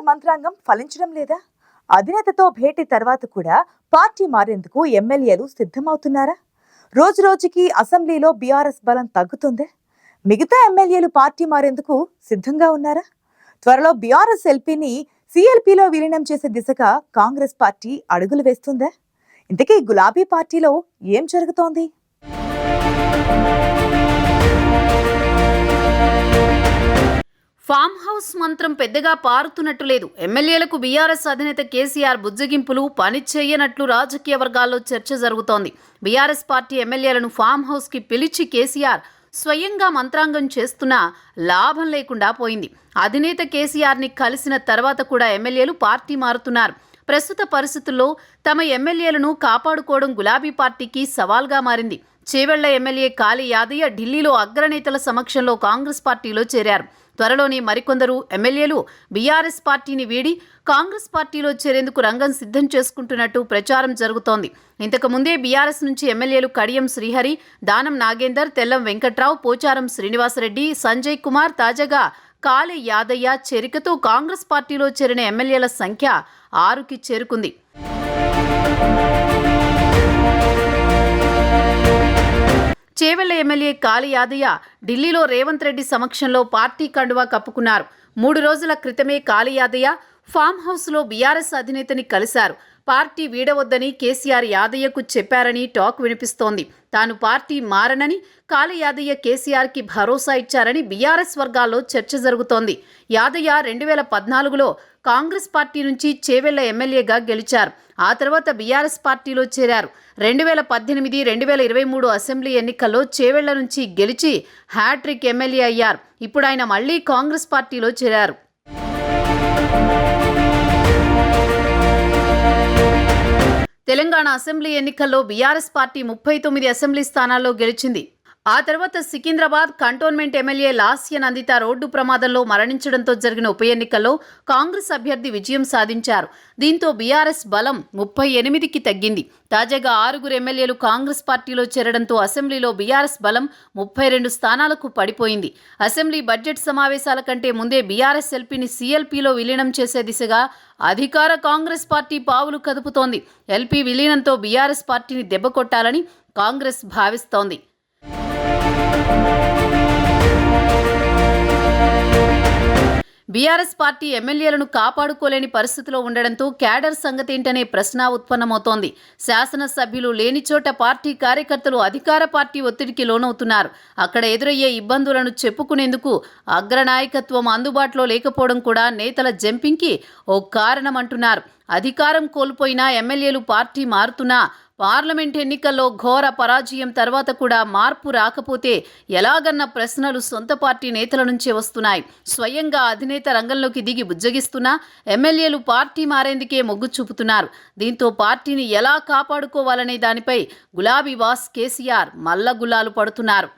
కేసీఆర్ మంత్రాంగం ఫలించడం లేదా? అధినేతతో భేటీ తర్వాత కూడా పార్టీ మారేందుకు ఎమ్మెల్యేలు సిద్ధమవుతున్నారా? రోజు రోజుకి అసెంబ్లీలో బీఆర్ఎస్ బలం తగ్గుతుందే. మిగతా ఎమ్మెల్యేలు పార్టీ మారేందుకు సిద్ధంగా ఉన్నారా? త్వరలో బీఆర్ఎస్ ఎల్పీని సిఎల్పీలో విలీనం చేసే దిశగా కాంగ్రెస్ పార్టీ అడుగులు వేస్తుందా? ఇంతకీ గులాబీ పార్టీలో ఏం జరుగుతోంది? ఫామ్ హౌస్ మంత్రం పెద్దగా పారుతున్నట్టు లేదు. ఎమ్మెల్యేలకు బీఆర్ఎస్ అధినేత కేసీఆర్ బుజ్జగింపులు పనిచేయనట్లు రాజకీయ వర్గాల్లో చర్చ జరుగుతోంది. బీఆర్ఎస్ పార్టీ ఎమ్మెల్యేలను ఫామ్ హౌస్కి పిలిచి కేసీఆర్ స్వయంగా మంత్రాంగం చేస్తున్నా లాభం లేకుండా పోయింది. అధినేత కేసీఆర్ని కలిసిన తర్వాత కూడా ఎమ్మెల్యేలు పార్టీ మారుతున్నారు. ప్రస్తుత పరిస్థితుల్లో తమ ఎమ్మెల్యేలను కాపాడుకోవడం గులాబీ పార్టీకి సవాల్గా మారింది. చేవెళ్ల ఎమ్మెల్యే కాళీ యాదయ్య ఢిల్లీలో అగ్రనేతల సమక్షంలో కాంగ్రెస్ పార్టీలో చేరారు. త్వరలోనే మరికొందరు ఎమ్మెల్యేలు బీఆర్ఎస్ పార్టీని వీడి కాంగ్రెస్ పార్టీలో చేరేందుకు రంగం సిద్ధం చేసుకుంటున్నట్టు ప్రచారం జరుగుతోంది. ఇంతకుముందే బీఆర్ఎస్ నుంచి ఎమ్మెల్యేలు కడియం శ్రీహరి, దానం నాగేందర్, తెల్లం వెంకట్రావు, పోచారం శ్రీనివాసరెడ్డి, సంజయ్ కుమార్, తాజాగా కాళీ యాదయ్య చేరికతో కాంగ్రెస్ పార్టీలో చేరిన ఎమ్మెల్యేల సంఖ్య 6కి చేరుకుంది. చేవెళ్ల ఎమ్మెల్యే కాళీ యాదయ్య ఢిల్లీలో రేవంత్ రెడ్డి సమక్షంలో పార్టీ కండువా కప్పుకున్నారు. 3 రోజుల క్రితమే కాళీ యాదయ్య ఫామ్ హౌస్లో బీఆర్ఎస్ అధినేతని కలిశారు. పార్టీ వీడవద్దని కేసీఆర్ యాదయ్యకు చెప్పారని టాక్ వినిపిస్తోంది. తాను పార్టీ మారనని కాళీ యాదయ్య కేసీఆర్కి భరోసా ఇచ్చారని బీఆర్ఎస్ వర్గాల్లో చర్చ జరుగుతోంది. యాదయ్య 2014లో కాంగ్రెస్ పార్టీ నుంచి చేవెళ్ల ఎమ్మెల్యేగా గెలిచారు. ఆ తర్వాత బీఆర్ఎస్ పార్టీలో చేరారు. 2018, 2023 అసెంబ్లీ ఎన్నికల్లో చేవెళ్ల నుంచి గెలిచి హ్యాట్రిక్ ఎమ్మెల్యే అయ్యారు. ఇప్పుడు ఆయన మళ్లీ కాంగ్రెస్ పార్టీలో చేరారు. తెలంగాణ అసెంబ్లీ ఎన్నికల్లో బీఆర్ఎస్ పార్టీ 39 అసెంబ్లీ స్థానాల్లో గెలిచింది. ఆ తర్వాత Secunderabad cantonment MLA Lasya Nanditha road ప్రమాదంలో మరణించడంతో జరిగిన ఉప ఎన్నికల్లో కాంగ్రెస్ అభ్యర్థి విజయం సాధించారు. దీంతో బీఆర్ఎస్ బలం 38కి తగ్గింది. తాజాగా 6 ఎమ్మెల్యేలు కాంగ్రెస్ పార్టీలో చేరడంతో అసెంబ్లీలో బీఆర్ఎస్ బలం 32 స్థానాలకు పడిపోయింది. అసెంబ్లీ బడ్జెట్ సమావేశాల కంటే ముందే బీఆర్ఎస్ ఎల్పీని సిఎల్పీలో విలీనం చేసే దిశగా అధికార కాంగ్రెస్ పార్టీ పావులు కదుపుతోంది. ఎల్పీ విలీనంతో బీఆర్ఎస్ పార్టీని దెబ్బకొట్టాలని కాంగ్రెస్ భావిస్తోంది. బీఆర్ఎస్ పార్టీ ఎమ్మెల్యేలను కాపాడుకోలేని పరిస్థితిలో ఉండడంతో క్యాడర్ సంగతేంటనే ప్రశ్న ఉత్పన్నమవుతోంది. శాసనసభ్యులు లేని చోట పార్టీ కార్యకర్తలు అధికార పార్టీ ఒత్తిడికి లోనవుతున్నారు. అక్కడ ఎదురయ్యే ఇబ్బందులను చెప్పుకునేందుకు అగ్రనాయకత్వం అందుబాటులో లేకపోవడం కూడా నేతల జంపింగ్కి ఓ కారణమంటున్నారు. అధికారం కోల్పోయినా ఎమ్మెల్యేలు పార్టీ మారుతున్నా పార్లమెంట్ ఎన్నికల్లో ఘోర పరాజయం తర్వాత కూడా మార్పు రాకపోతే ఎలాగన్న ప్రశ్నలు సొంత పార్టీ నేతల నుంచే వస్తున్నాయి. స్వయంగా అధినేత రంగంలోకి దిగి బుజ్జగిస్తున్నా ఎమ్మెల్యేలు పార్టీ మారేందుకే మొగ్గు చూపుతున్నారు. దీంతో పార్టీని ఎలా కాపాడుకోవాలనే దానిపై గులాబీ బాస్ కేసీఆర్ మల్లగుల్లాలు పడుతున్నారు.